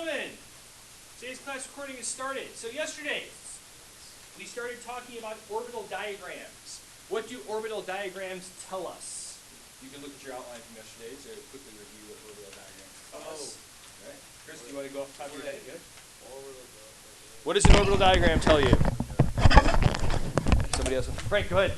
gentlemen, today's class recording has started. So yesterday, we started talking about orbital diagrams. What do orbital diagrams tell us? You can look at your outline from yesterday to quickly review what orbital diagrams tell us. Right. Chris, do you want to go off the top of your head? Good. What does an orbital diagram tell you? Somebody else. Frank, go ahead.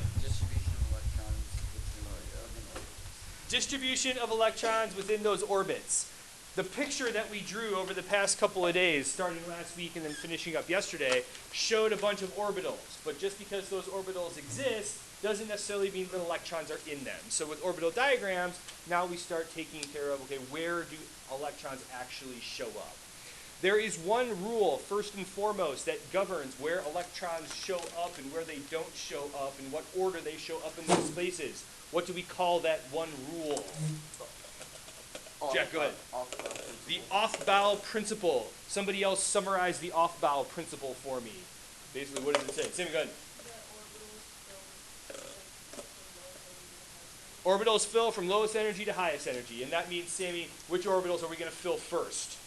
Distribution of electrons within those orbits. The picture that we drew over the past couple of days, starting last week and then finishing up yesterday, showed a bunch of orbitals. But just because those orbitals exist doesn't necessarily mean that electrons are in them. So with orbital diagrams, now we start taking care of, okay, where do electrons actually show up? There is one rule, first and foremost, that governs where electrons show up and where they don't show up and what order they show up in those places. What do we call that one rule? Jack, go ahead. The off-bow principle. Somebody else summarize the off-bow principle for me. Basically, what does it say? Sammy, go ahead. Orbitals fill from lowest energy to highest energy. And that means, Sammy, which orbitals are we going to fill first?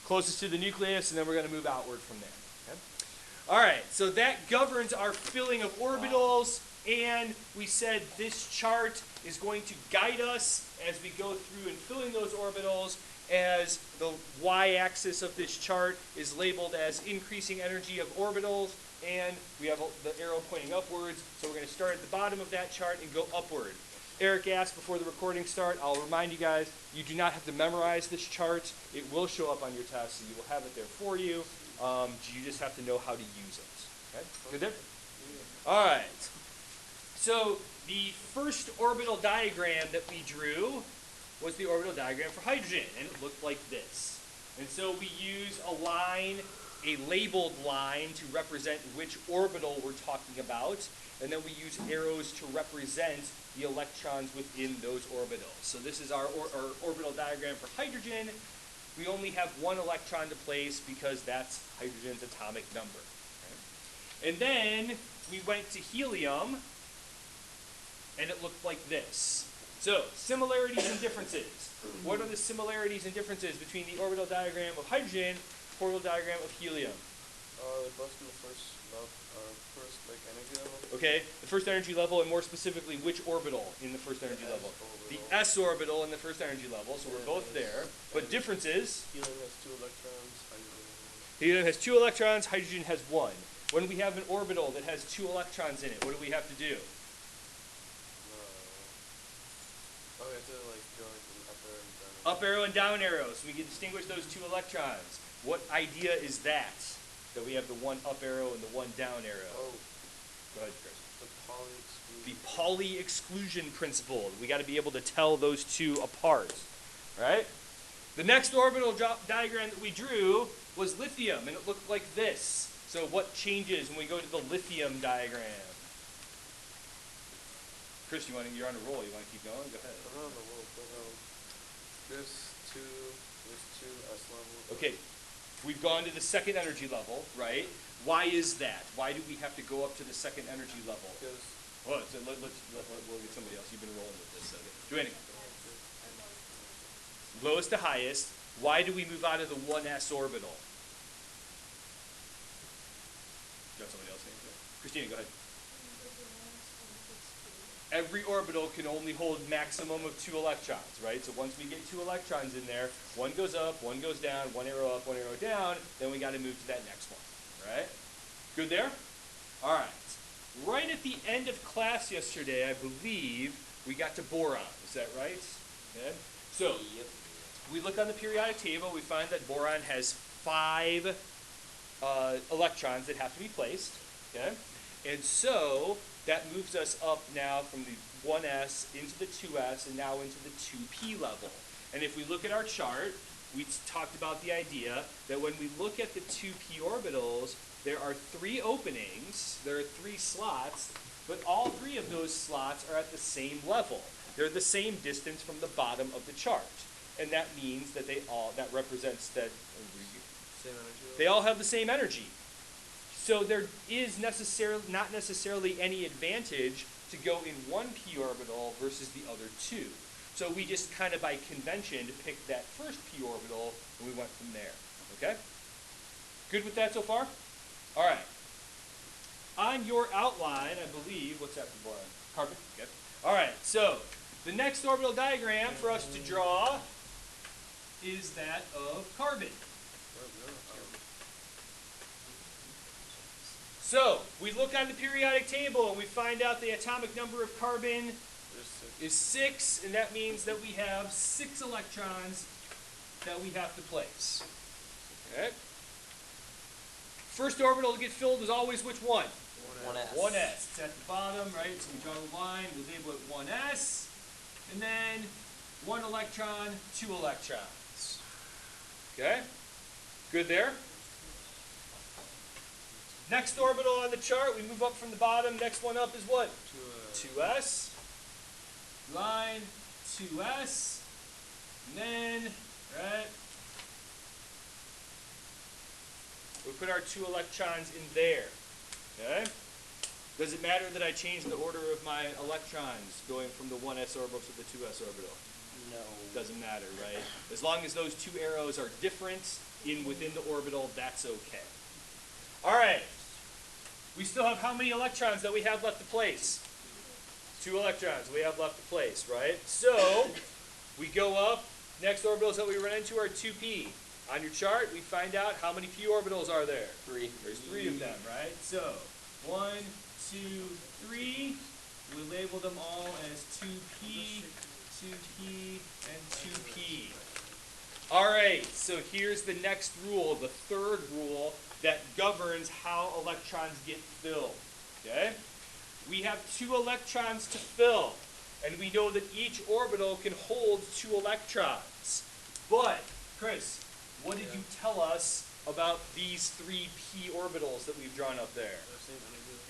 Closest to the nucleus, and then we're going to move outward from there. Okay? All right, so that governs our filling of orbitals. And we said this chart is going to guide us as we go through and filling those orbitals, as the y-axis of this chart is labeled as increasing energy of orbitals, and we have the arrow pointing upwards, so we're going to start at the bottom of that chart and go upward. Eric asked before the recording start, I'll remind you guys, you do not have to memorize this chart. It will show up on your test, so you will have it there for you. You just have to know how to use it. Okay? Good there? All right. So the first orbital diagram that we drew was the orbital diagram for hydrogen, and it looked like this. And so we use a line, a labeled line, to represent which orbital we're talking about, and then we use arrows to represent the electrons within those orbitals. So this is our orbital diagram for hydrogen. We only have one electron to place because that's hydrogen's atomic number. Okay? And then we went to helium, and it looked like this. So, similarities and differences. What are the similarities and differences between the orbital diagram of hydrogen and the orbital diagram of helium? They're both in the first energy level. Okay, the first energy level, and more specifically, which orbital in the first energy level? The s orbital in the first energy level, so we're both there. But differences? Helium has 2 electrons, hydrogen. Helium has 2 electrons, hydrogen has 1. When we have an orbital that has 2 electrons in it, what do we have to do? We have to go an up arrow and down arrow. Up arrow and down arrow, so we can distinguish those 2 electrons. What idea is that? That we have the one up arrow and the one down arrow. Oh. Go ahead, Chris. The Pauli exclusion principle. We got to be able to tell those 2 apart, right? The next orbital diagram that we drew was lithium, and it looked like this. So what changes when we go to the lithium diagram? Chris, you're on a roll. You want to keep going? Go ahead. I'm on the roll, but there's two S levels. Okay, we've gone to the second energy level, right? Why is that? Why do we have to go up to the second energy level? Because we'll get somebody else. You've been rolling with this. Joanna. Lowest to highest. Why do we move out of the 1s orbital? Got somebody else answer? Christina, go ahead. Every orbital can only hold maximum of 2 electrons, right? So once we get 2 electrons in there, one goes up, one goes down, one arrow up, one arrow down, then we got to move to that next one, right? Good there? All right. Right at the end of class yesterday, I believe, we got to boron. Is that right? Okay. So we look on the periodic table, we find that boron has 5 electrons that have to be placed, okay? And so that moves us up now from the 1s into the 2s and now into the 2p level. And if we look at our chart, we talked about the idea that when we look at the 2p orbitals, there are 3 openings, there are 3 slots, but all 3 of those slots are at the same level. They're the same distance from the bottom of the chart. And that means that that represents that same energy. They all have the same energy. So there is not necessarily any advantage to go in one p orbital versus the other 2. So we just kind of by convention picked that first p orbital, and we went from there. Okay? Good with that so far? All right. On your outline, I believe, what's that for boron? Carbon? Okay. All right, so the next orbital diagram for us to draw is that of carbon. So we look on the periodic table and we find out the atomic number of carbon is 6, and that means that we have 6 electrons that we have to place. Okay. First orbital to get filled is always which one? 1s. 1s. It's at the bottom, right? So we draw the line, we label it 1s, and then 1 electron, 2 electrons. Okay? Good there? Next orbital on the chart, we move up from the bottom. Next one up is what? 2s. Line, 2s, and then, right? We put our 2 electrons in there. Okay? Does it matter that I change the order of my electrons going from the 1s orbital to the 2s orbital? No. Doesn't matter, right? As long as those 2 arrows are different within the orbital, that's okay. All right. We still have how many electrons that we have left to place? 2 electrons we have left to place, right? So we go up. Next orbitals that we run into are 2p. On your chart, we find out how many p orbitals are there. 3. There's 3 of them, right? So 1, 2, 3. We label them all as 2p, 2p, and 2p. All right, so here's the next rule, the third rule that governs how electrons get filled. Okay? We have 2 electrons to fill, and we know that each orbital can hold 2 electrons. But, Chris, what did you tell us about these 3 p orbitals that we've drawn up there?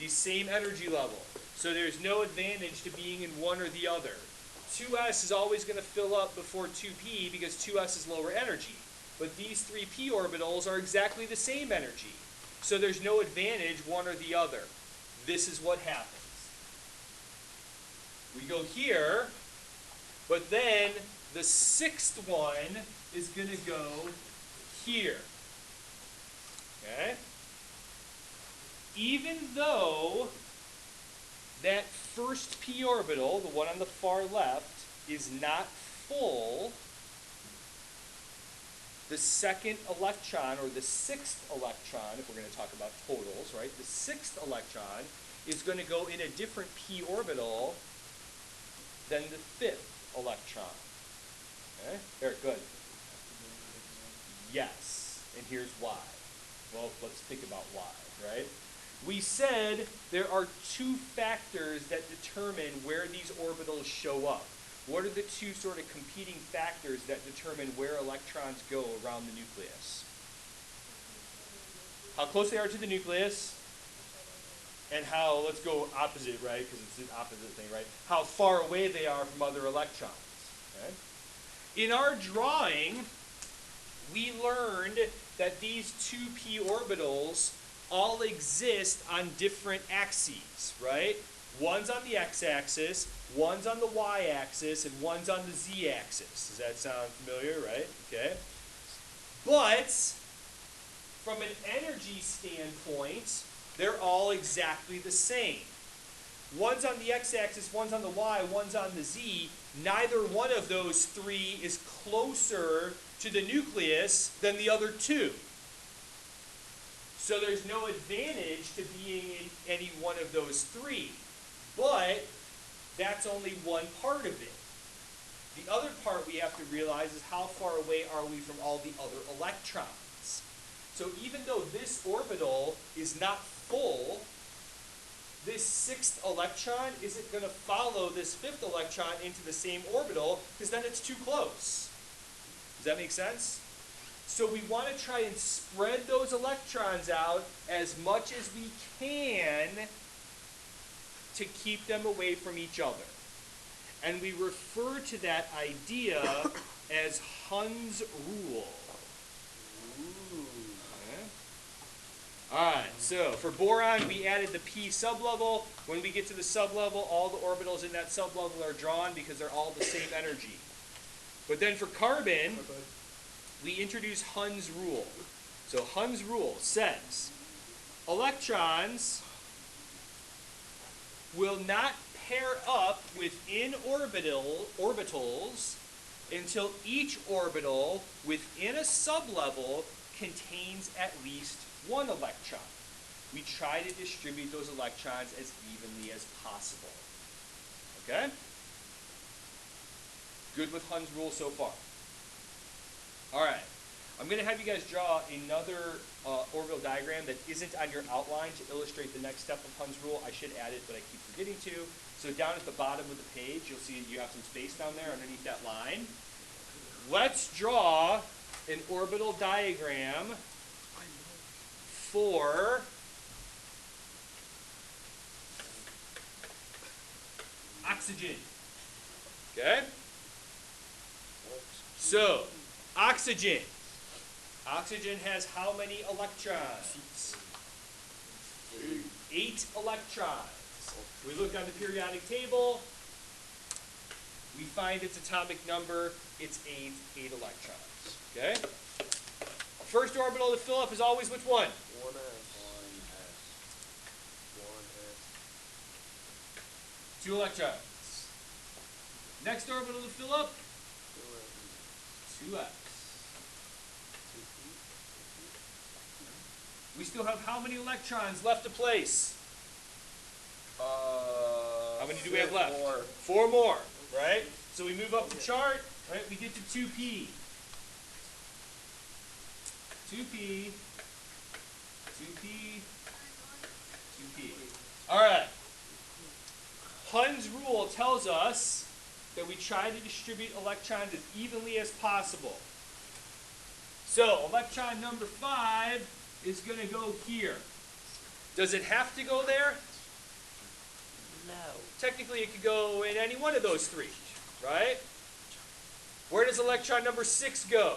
The same energy level. So there's no advantage to being in one or the other. 2s is always going to fill up before 2p because 2s is lower energy. But these 3 p orbitals are exactly the same energy. So there's no advantage one or the other. This is what happens. We go here, but then the 6th one is going to go here. Okay? Even though that first p orbital, the one on the far left, is not full, the second electron, or the 6th electron, if we're going to talk about totals, right? The 6th electron is going to go in a different p orbital than the 5th electron. Okay? Very good. Yes. And here's why. Well, let's think about why, right? We said there are 2 factors that determine where these orbitals show up. What are the 2 sort of competing factors that determine where electrons go around the nucleus? How close they are to the nucleus, and how, let's go opposite, right, because it's the opposite thing, right? How far away they are from other electrons. Okay? In our drawing, we learned that these 2p orbitals all exist on different axes, right? One's on the x-axis, one's on the y-axis, and one's on the z-axis. Does that sound familiar, right? Okay. But from an energy standpoint, they're all exactly the same. One's on the x-axis, one's on the y, one's on the z. Neither one of those 3 is closer to the nucleus than the other 2. So there's no advantage to being in any one of those 3. But that's only one part of it. The other part we have to realize is how far away are we from all the other electrons. So even though this orbital is not full, this 6th electron isn't going to follow this 5th electron into the same orbital because then it's too close. Does that make sense? So we want to try and spread those electrons out as much as we can to keep them away from each other. And we refer to that idea as Hund's rule. Okay. All right, so for boron, we added the p sublevel. When we get to the sublevel, all the orbitals in that sublevel are drawn because they're all the same energy. But then for carbon, we introduce Hund's rule. So Hund's rule says electrons will not pair up within orbitals until each orbital within a sublevel contains at least one electron. We try to distribute those electrons as evenly as possible. Okay? Good with Hund's rule so far. All right. I'm going to have you guys draw another orbital diagram that isn't on your outline to illustrate the next step of Hund's rule. I should add it, but I keep forgetting to. So down at the bottom of the page, you'll see you have some space down there underneath that line. Let's draw an orbital diagram for oxygen. Okay? So, oxygen. Oxygen has how many electrons? 8 electrons. We look on the periodic table. We find its atomic number. It's 8 electrons. Okay? First orbital to fill up is always which one? 1s. 2 electrons. Next orbital to fill up? 2s. We still have how many electrons left to place? How many do we have left? 4. 4 more, right? So we move up the chart, right? We get to 2p. 2p, 2p, 2p. All right. Hund's rule tells us that we try to distribute electrons as evenly as possible. So electron number 5 is going to go here. Does it have to go there? No. Technically, it could go in any one of those 3, right? Where does electron number 6 go?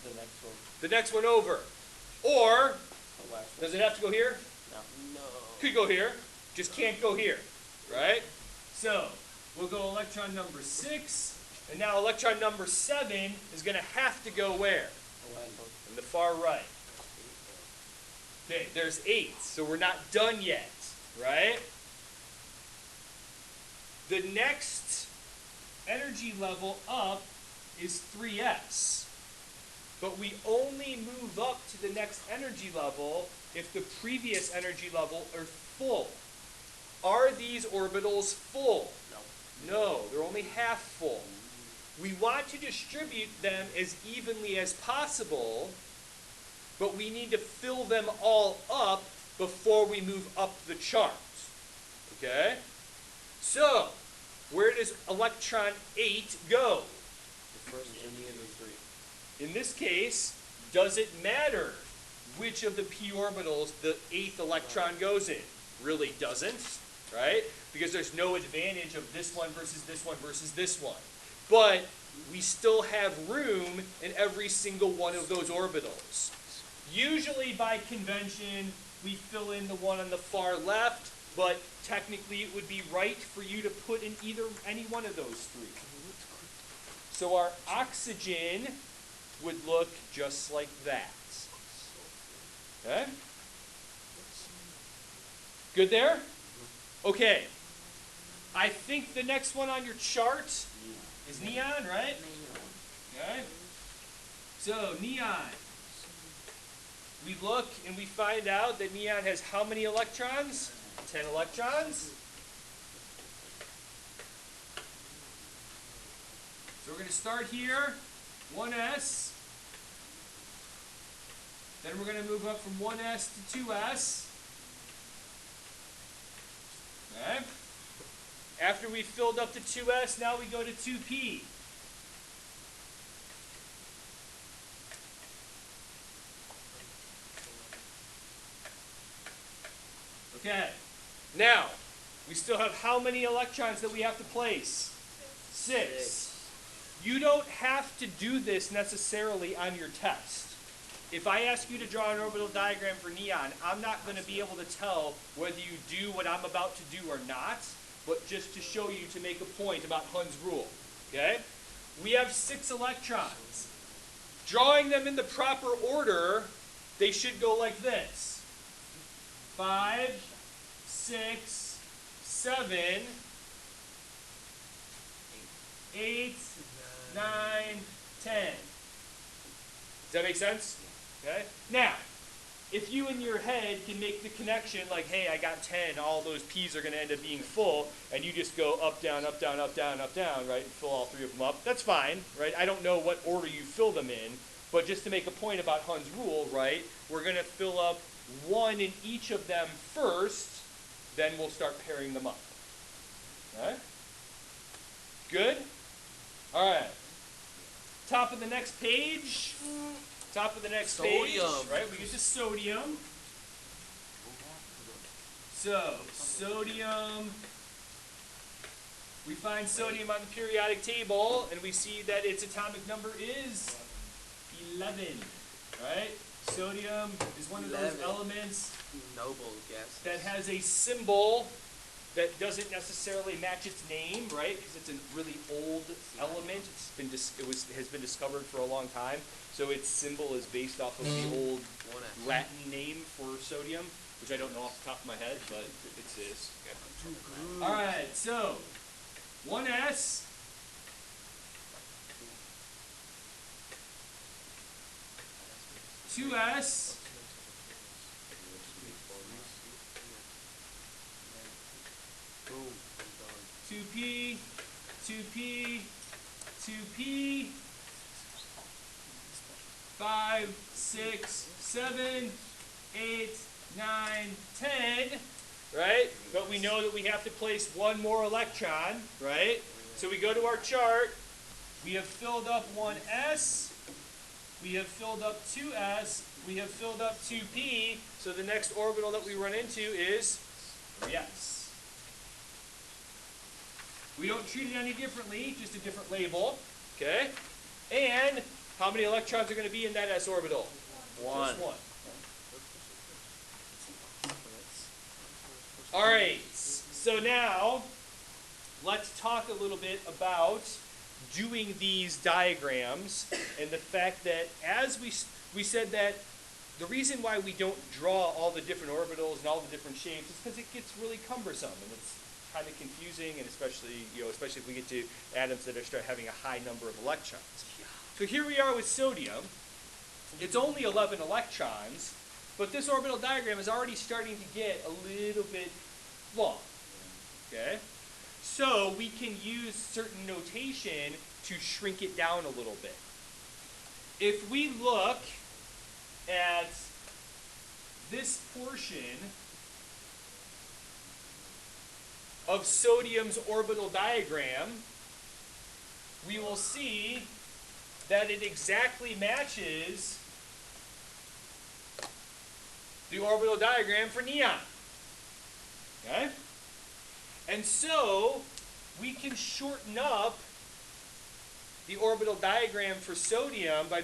The next one. The next one over. Or, The last one. does it have to go here? No. Could go here, just can't go here, right? So, we'll go electron number 6, and now electron number 7 is going to have to go where? The last one. In the far right. Okay, there's 8, so we're not done yet, right? The next energy level up is 3s. But we only move up to the next energy level if the previous energy level are full. Are these orbitals full? No. No, they're only half full. We want to distribute them as evenly as possible, but we need to fill them all up before we move up the chart. Okay? So, where does electron 8 go? The first any of the 3. In this case, does it matter which of the p orbitals the 8th electron goes in? Really doesn't, right? Because there's no advantage of this one versus this one versus this one. But we still have room in every single one of those orbitals. Usually by convention, we fill in the one on the far left, but technically it would be right for you to put in any one of those 3. So our oxygen would look just like that. Okay? Good there? Okay. I think the next one on your chart is neon, right? Okay. So, neon. We look and we find out that neon has how many electrons? 10 electrons. So we're going to start here, 1s. Then we're going to move up from 1s to 2s. Okay. After we filled up to 2s, now we go to 2p. Okay. Now, we still have how many electrons that we have to place? 6. You don't have to do this necessarily on your test. If I ask you to draw an orbital diagram for neon, I'm not going to be able to tell whether you do what I'm about to do or not, but just to show you to make a point about Hund's rule. Okay? we have 6 electrons. Drawing them in the proper order, they should go like this. 5, 6, 7, 8, 9, 10. Does that make sense? Okay. Now, if you in your head can make the connection like, hey, I got 10, all those P's are going to end up being full, and you just go up, down, up, down, up, down, up, down, right, and fill all 3 of them up, that's fine, right? I don't know what order you fill them in, but just to make a point about Hund's rule, right, we're going to fill up 1 in each of them first, then we'll start pairing them up. Okay? Good? All right. Top of the next page. Top of the next page, right? We get to sodium. So, sodium. We find sodium on the periodic table, and we see that its atomic number is 11, right? Sodium is one of those elements noble gases that has a symbol that doesn't necessarily match its name, right? Because it's a really old element. Has been discovered for a long time. So its symbol is based off of the old Latin name for sodium, which I don't know off the top of my head, but it is. Okay. All right, so 1s. 2s. 2p, 2p, 2p, 5, 6, 7, 8, 9, 10, right? But we know that we have to place 1 more electron, right? So we go to our chart. We have filled up 1s. We have filled up 2s. We have filled up 2p. So the next orbital that we run into is 3s. We don't treat it any differently, just a different label. Okay? And how many electrons are going to be in that s orbital? 1. Just 1. All right. So now, let's talk a little bit about doing these diagrams and the fact that as we said that the reason why we don't draw all the different orbitals and all the different shapes is because it gets really cumbersome and it's kind of confusing, and especially if we get to atoms that start having a high number of electrons. So here we are with sodium. It's only 11 electrons, but this orbital diagram is already starting to get a little bit long. Okay? So we can use certain notation to shrink it down a little bit. If we look at this portion of sodium's orbital diagram, we will see that it exactly matches the orbital diagram for neon. Okay? And so we can shorten up the orbital diagram for sodium by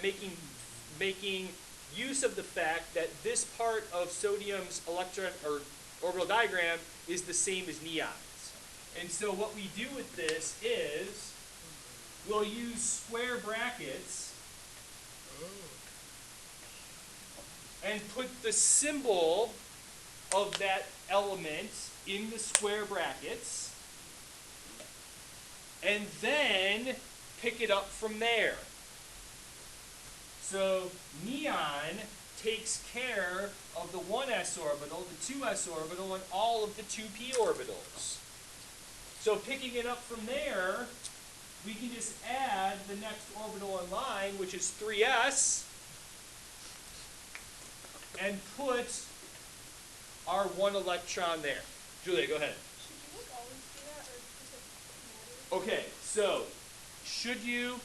making use of the fact that this part of sodium's electron or orbital diagram is the same as neon's. And so what we do with this is we'll use square brackets and put the symbol of that element in the square brackets and then pick it up from there. So neon takes care of the 1s orbital, the 2s orbital, and all of the 2p orbitals. So picking it up from there, we can just add the next orbital in line, which is 3s, and put our 1 electron there. Julia, go ahead. Should you always do that, or does it matter? Okay, so should you?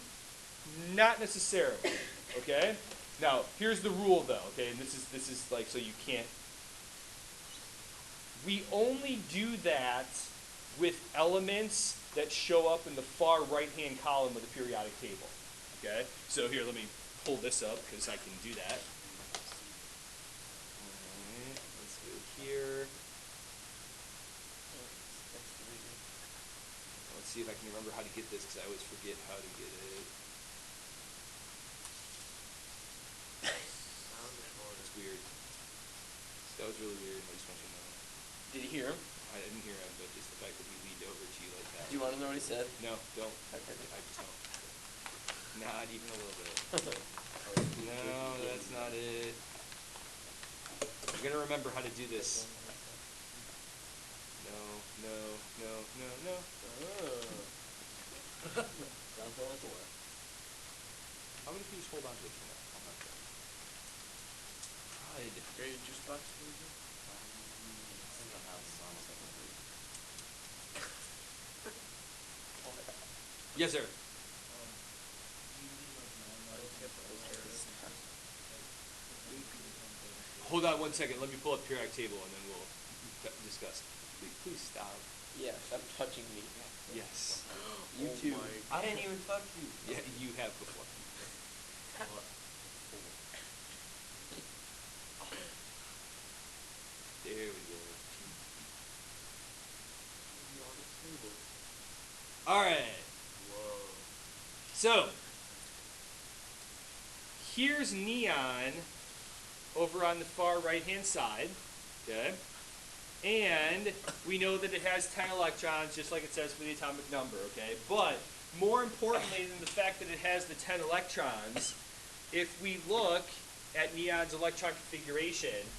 Not necessarily. Okay. Now here's the rule, though. Okay, and this is like so you can't. We only do that with elements that show up in the far right-hand column of the periodic table. Okay. So here, let me pull this up because I can do that. Let's go here. Let's see if I can remember how to get this, because I always forget how to get it. It's weird. That was really weird. I just want you to know. Did you hear him? I didn't hear him, but just the fact that he leaned over to you like that. Do you want to know what he said? No, don't. Okay. I just don't. Not even a little bit. No, that's not it. I'm gonna remember how to do this. No, no, no, no, no. Down for the door. How many can you just hold on to it for now? I'm not sure. Crud. Got your juice box, please? Yes, sir. Hold on 1 second. Let me pull up periodic table and then we'll discuss. Please stop. Yeah, stop touching me. Yes. You Oh too. my- I didn't even touch you. Yeah, you have before. There we go. All right. Whoa. So, here's neon over on the far right-hand side, okay? And we know that it has 10 electrons, just like it says for the atomic number, okay? But more importantly than the fact that it has the 10 electrons, if we look at neon's electron configuration,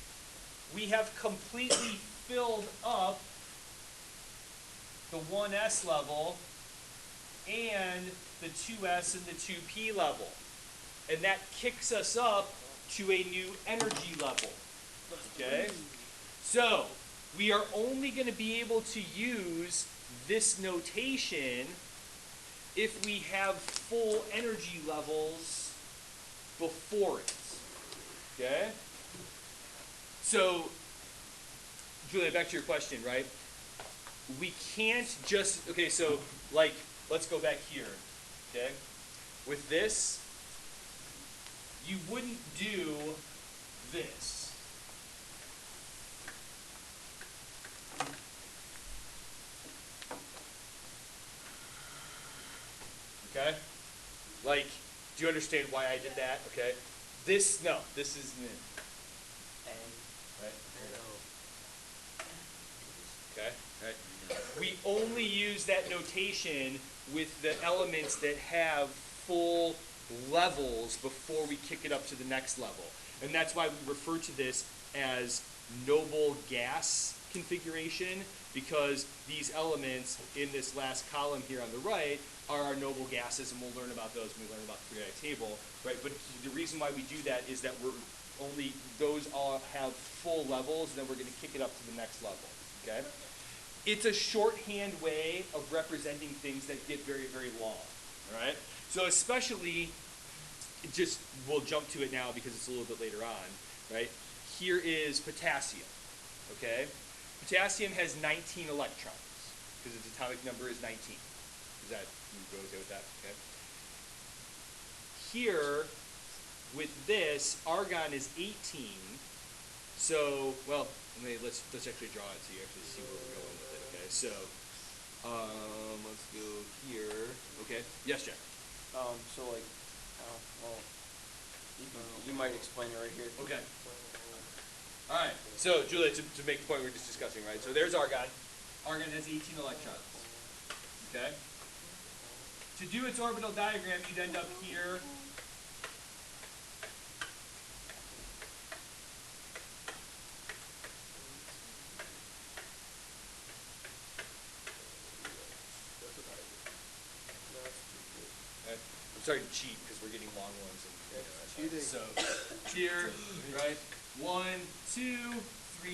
we have completely filled up the 1s level and the 2s and the 2p level. And that kicks us up to a new energy level. Okay? So, we are only going to be able to use this notation if we have full energy levels before it. Okay? So, Julia, back to your question, right? We can't just, okay, so, like, let's go back here, okay? With this, you wouldn't do this. Okay? Like, do you understand why I did that? Okay? This, no, this is N. Right? Okay? Right? We only use that notation with the elements that have full levels before we kick it up to the next level. And that's why we refer to this as noble gas configuration, because these elements in this last column here on the right are our noble gases, and we'll learn about those when we learn about the periodic table, right? But the reason why we do that is that those all have full levels, and then we're going to kick it up to the next level, okay? It's a shorthand way of representing things that get very, very long, all right? So especially, we'll jump to it now because it's a little bit later on, right? Here is potassium, okay? Potassium has 19 electrons because its atomic number is 19. Is that, you okay with that? Okay. Here, with this, argon is 18. So, well, let's actually draw it so you actually see where we're going with it. Okay. So, let's go here. Okay. Yes, Jack. So like, well, you might explain it right here. Okay. All right. So, Julia, to make the point we were just discussing, right? So there's argon. Argon has 18 electrons. Okay. To do its orbital diagram, you'd end up here. Okay. I'm starting to cheat because we're getting long ones. And, Cheating. So here, right? 1, 2, 3,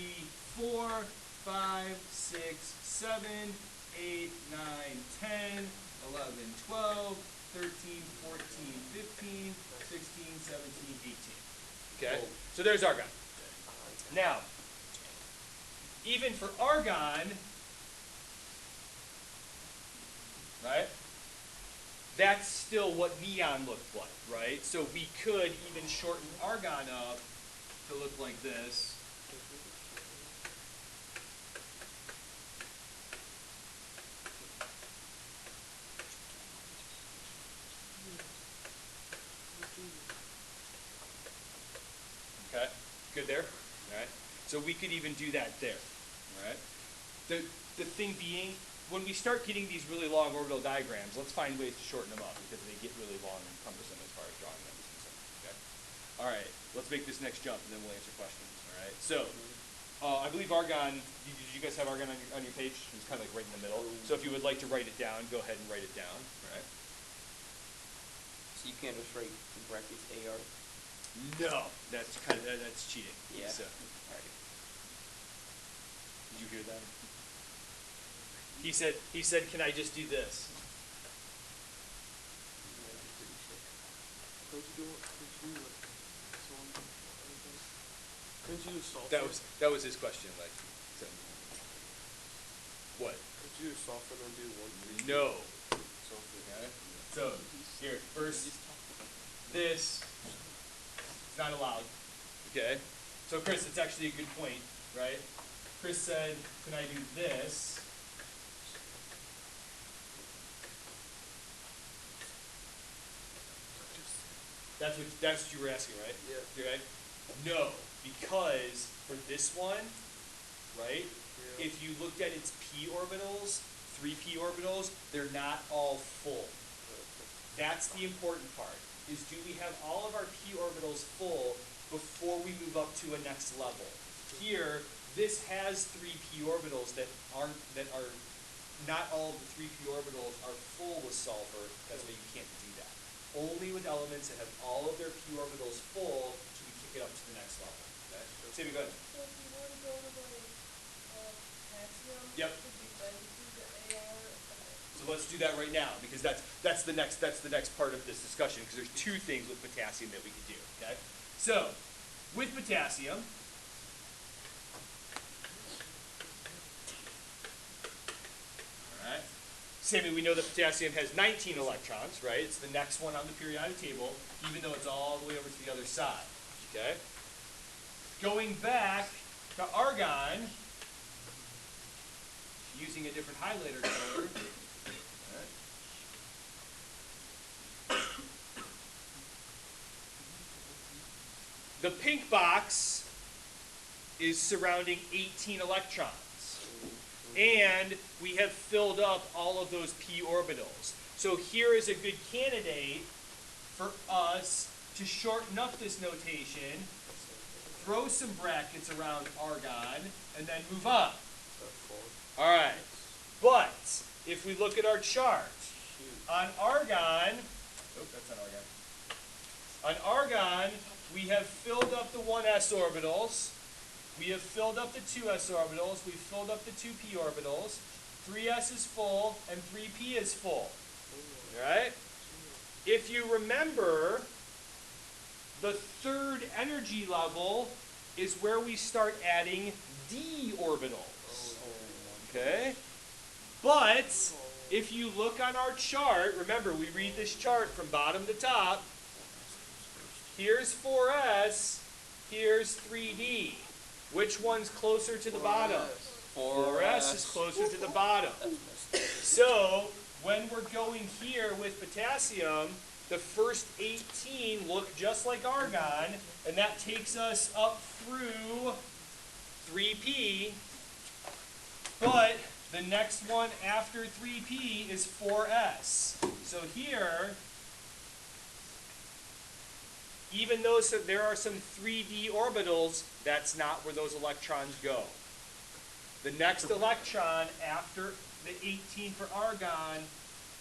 4, 5, 6, 7, 8, 9, 10, 11, 12, 13, 14, 15, 16, 17, 18. Okay? So there's argon. Now, even for argon, right? That's still what neon looked like, right? So we could even shorten argon up to look like this. Good there? All right. So we could even do that there. All right. The thing being, when we start getting these really long orbital diagrams, let's find ways to shorten them up because they get really long and cumbersome as far as drawing them is concerned. Okay. All right. Let's make this next jump and then we'll answer questions. All right. So. I believe argon, did you guys have argon on your page? It's kind of like right in the middle. So if you would like to write it down, go ahead and write it down. All right. So you can't just write in brackets AR? No, that's that's cheating. Yeah. So, Alright. did you hear that? He said, can I just do this? Couldn't you use sulfur? That was his question. Like, so. What? Could you use sulfur and then do 1, 3? No. Sulfur. Okay. So here, first, this is not allowed. Okay. So Chris, it's actually a good point, right? Chris said, can I do this? That's what you were asking, right? Yeah. You're right? No, because for this one, right? Yeah. If you looked at its p orbitals, 3p orbitals, they're not all full. That's the important part. Is do we have all of our p orbitals full before we move up to a next level? Here, this has 3p orbitals that are not all of the 3p orbitals are full with sulfur. That's why you can't do that. Only with elements that have all of their p orbitals full do we kick it up to the next level. Okay? Sammy, go ahead. So if you want to go with like potassium, Yep. could you then do the AR? So let's do that right now because that's the next part of this discussion because there's two things with potassium that we could do. Okay. So with potassium. All right. Sammy, we know that potassium has 19 electrons, right? It's the next one on the periodic table, even though it's all the way over to the other side. Okay? Going back to argon, using a different highlighter color. The pink box is surrounding 18 electrons. And we have filled up all of those p orbitals. So here is a good candidate for us to shorten up this notation, throw some brackets around argon, and then move on. All right. But if we look at our chart, on argon, oh, that's not argon. On argon, we have filled up the 1s orbitals. We have filled up the 2s orbitals. We've filled up the 2p orbitals. 3s is full, and 3p is full. All right? If you remember, the third energy level is where we start adding d orbitals. Okay? But if you look on our chart, remember we read this chart from bottom to top. Here's 4s, here's 3d. Which one's closer to the bottom? 4s is closer to the bottom. So when we're going here with potassium, the first 18 look just like argon, and that takes us up through 3p. But the next one after 3p is 4s. So here, even though there are some 3d orbitals, that's not where those electrons go. The next electron after the 18 for argon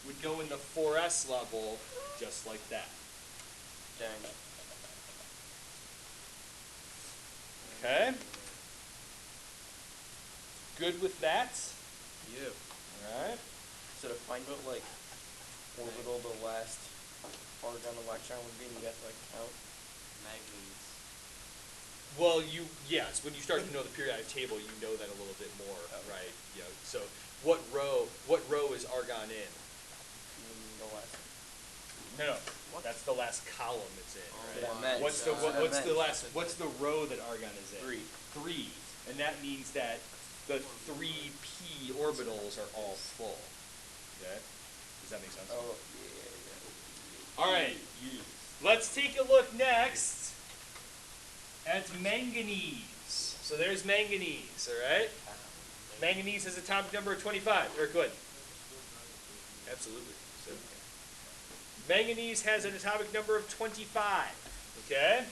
would go in the 4s level, just like that. Dang. Okay? Good with that? Yeah. Alright. So to find out like orbital the last argon electron would be, you have to like count manganese. Well, yes, when you start to know the periodic table, you know that a little bit more, right? Yeah. So what row is argon in? The last. No. That's the last column it's in, right? That's what I meant. What's the row that argon is in? 3. 3. And that means that the 3p orbitals are all full. Okay? Does that make sense? Oh, yeah. All right. Let's take a look next at manganese. So there's manganese, all right? Manganese has atomic number of 25. Eric, go ahead. Absolutely. So, manganese has an atomic number of 25. Okay?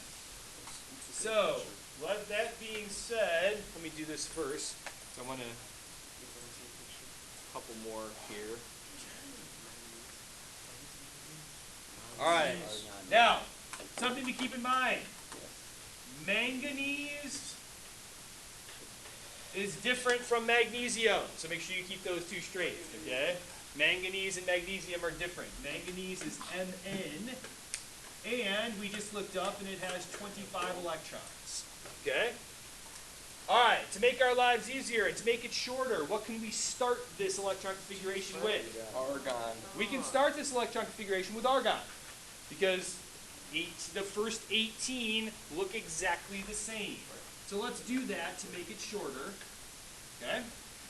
So, with that being said, let me do this first. So I want to a couple more here. All right. Now, something to keep in mind. Manganese is different from magnesium. So make sure you keep those two straight, okay? Manganese and magnesium are different. Manganese is Mn, and we just looked up and it has 25 electrons, okay? All right, to make our lives easier and to make it shorter, what can we start this electron configuration with? Argon. We can start this electron configuration with argon because the first 18 look exactly the same. So let's do that to make it shorter, okay?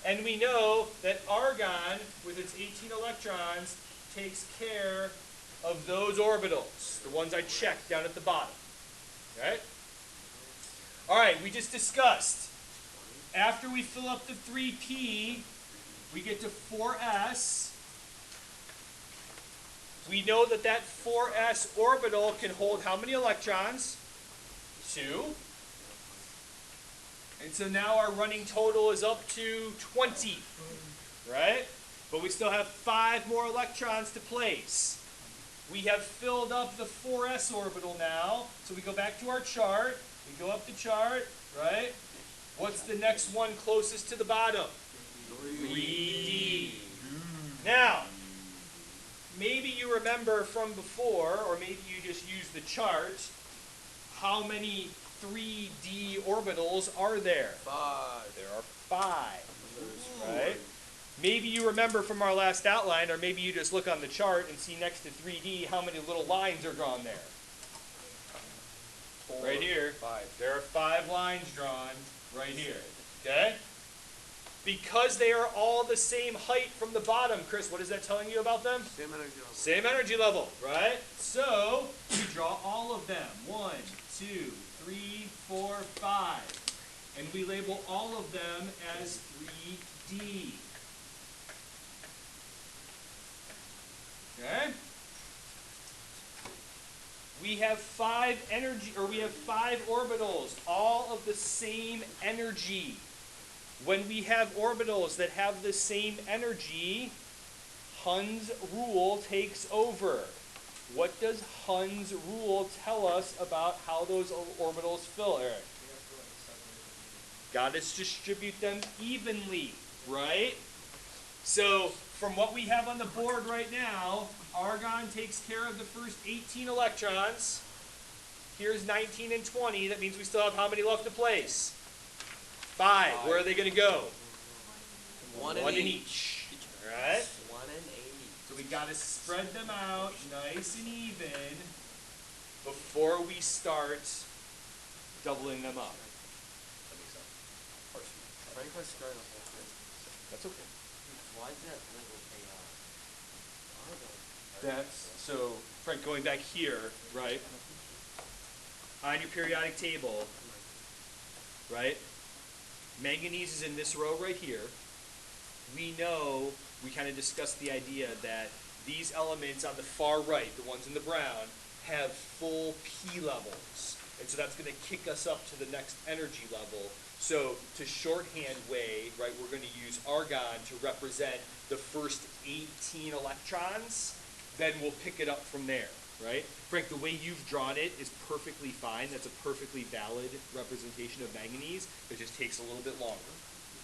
And we know that argon, with its 18 electrons, takes care of those orbitals, the ones I checked down at the bottom, right? All right, we just discussed, after we fill up the 3p, we get to 4s. We know that that 4s orbital can hold how many electrons? 2. And so now our running total is up to 20, right? But we still have 5 more electrons to place. We have filled up the 4s orbital now. So we go back to our chart. We go up the chart, right? What's the next one closest to the bottom? 3d. Now, maybe you remember from before, or maybe you just use the chart, how many 3d orbitals are there? 5. There are 5, right? Maybe you remember from our last outline, or maybe you just look on the chart and see next to 3d how many little lines are drawn there. 4, Right here. 5. There are 5 lines drawn right here, okay? Because they are all the same height from the bottom, Chris, what is that telling you about them? Same energy level. Same energy level, right? So, we draw all of them. 1, 2, 3, 4, 5. And we label all of them as 3d. Okay? We have 5 orbitals, all of the same energy. When we have orbitals that have the same energy, Hund's rule takes over. What does Hund's rule tell us about how those orbitals fill, Eric? Got to distribute them evenly, right? So, from what we have on the board right now, argon takes care of the first 18 electrons. Here's 19 and 20. That means we still have how many left to place? 5. Where are they going to go? One in in each. All right? 1 in 80. So we got to spread them out nice and even before we start doubling them up. That makes sense. Frank was starting the whole thing. That's okay. Why is that labeled AI? That's, so, Frank, going back here, right? On your periodic table, right? Manganese is in this row right here. We know, we kind of discussed the idea that these elements on the far right, the ones in the brown, have full P levels. And so that's going to kick us up to the next energy level. So to shorthand way, right, we're going to use argon to represent the first 18 electrons. Then we'll pick it up from there, right? Frank, the way you've drawn it is perfectly fine. That's a perfectly valid representation of manganese. It just takes a little bit longer,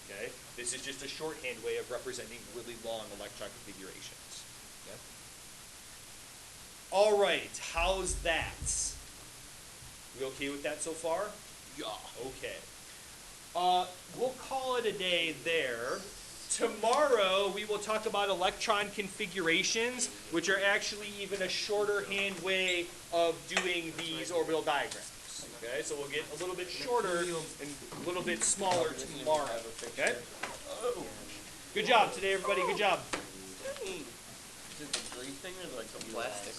okay? This is just a shorthand way of representing really long electron configurations, okay? All right, how's that? We okay with that so far? Yeah. Okay. We'll call it a day there. Tomorrow, we will talk about electron configurations, which are actually even a shorter hand way of doing these orbital diagrams. Okay, so we'll get a little bit shorter and a little bit smaller tomorrow. Okay? Oh. Good job today, everybody. Good job. Is it the green thing or like the plastic?